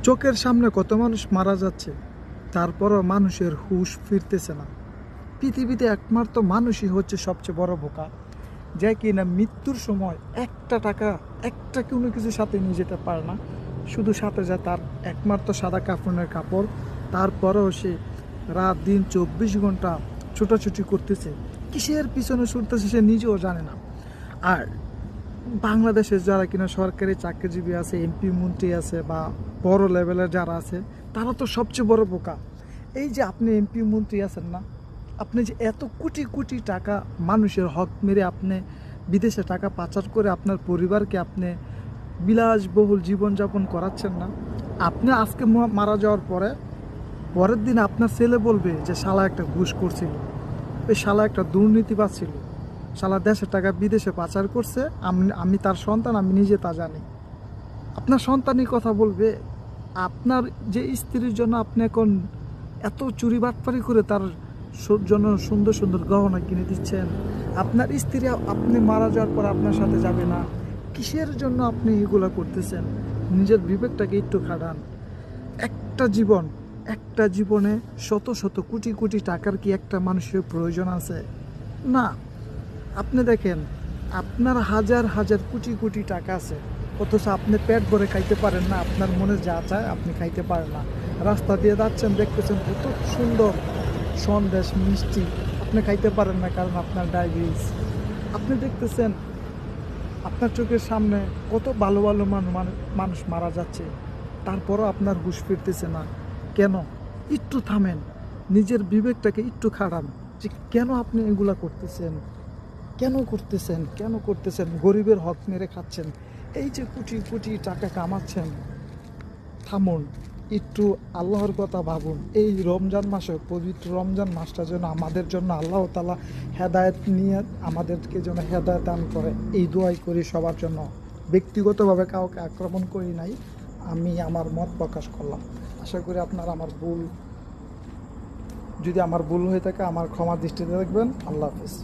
চোখের সামনে কত মানুষ মারা যাচ্ছে, তারপরও মানুষের হুঁশ ফিরতেছে না। পৃথিবীতে একমাত্র মানুষই হচ্ছে সবচেয়ে বড় বোকা, যে কিনা মৃত্যুর সময় একটা টাকা, একটা কোনো কিছুর সাথে নিয়ে যেতে পারে না। শুধু সাথে যায় তার একমাত্র সাদা কাফনের কাপড়। তারপরেও সে রাত দিন 24 ঘন্টা ছোটাছুটি করতেছে। কিসের পিছনে ছুটতেছে সে নিজেও জানে না। আর বাংলাদেশের যারা কিনা সরকারি চাকরিজীবী আছে, এমপি মন্ত্রী আছে বা বড় লেভেলের যারা আছে, তারা তো সবচেয়ে বড় বোকা। এই যে আপনি এমপি মন্ত্রী আছেন না, আপনি যে এত কোটি কোটি টাকা মানুষের হক মেরে আপনি বিদেশে টাকা পাচার করে আপনার পরিবারকে আপনি বিলাসবহুল জীবনযাপন করাচ্ছেন না, আপনি আজকে মারা যাওয়ার পরে পরের দিন আপনার ছেলে বলবে যে শালা একটা ঘুষ করছিল, ওই শালা একটা দুর্নীতিবাজ ছিল, শালা দেশের টাকা বিদেশে পাচার করছে, আমি তার সন্তান, আমি নিজে তা জানি। আপনার সন্তানই কথা বলবে। আপনার যে স্ত্রীর জন্য আপনি এখন এত চুরি বাটপারি করে তার জন্য সুন্দর সুন্দর গহনা কিনে দিচ্ছেন, আপনার স্ত্রী আপনি মারা যাওয়ার পর আপনার সাথে যাবে না, কিসের জন্য আপনি এগুলো করতেছেন? নিজের বিবেকটাকে একটু খাটান। একটা জীবন, একটা জীবনে শত শত কোটি কোটি টাকার কি একটা মানুষের প্রয়োজন আছে? না। আপনি দেখেন, আপনার হাজার হাজার কোটি কোটি টাকা আছে, অথচ আপনি পেট ভরে খাইতে পারেন না। আপনার মনে যা চায় আপনি খাইতে পারেন না। রাস্তা দিয়ে যাচ্ছেন, দেখতেছেন কত সুন্দর সন্দেশ মিষ্টি, আপনি খাইতে পারেন না কারণ আপনার ডায়াবেটিস। আপনি দেখতেছেন আপনার চোখের সামনে কত ভালো ভালো মানুষ মারা যাচ্ছে, তারপরও আপনার হুঁশ ফিরতেছে না। কেন? একটু থামেন, নিজের বিবেকটাকে একটু খাড়ান যে কেন আপনি এগুলা করতেছেন, কেন করতেছেন, কেন করতেছেন? গরিবের হক মেরে খাচ্ছেন, এই যে কোটি কোটি টাকা কামাচ্ছেন। থামুন, একটু আল্লাহর কথা ভাবুন। এই রমজান মাসে, পবিত্র রমজান মাসটা যেন আমাদের জন্য আল্লাহ তাআলা হেদায়েত নিয়ে আমাদেরকে যেন হেদায়েত দান করে, এই দোয়াই করি সবার জন্য। ব্যক্তিগতভাবে কাউকে আক্রমণ করি নাই, আমি আমার মত প্রকাশ করলাম। আশা করি আপনার যদি আমার ভুল হয়ে থাকে আমার ক্ষমা দৃষ্টিতে দেখবেন। আল্লাহ হাফেজ।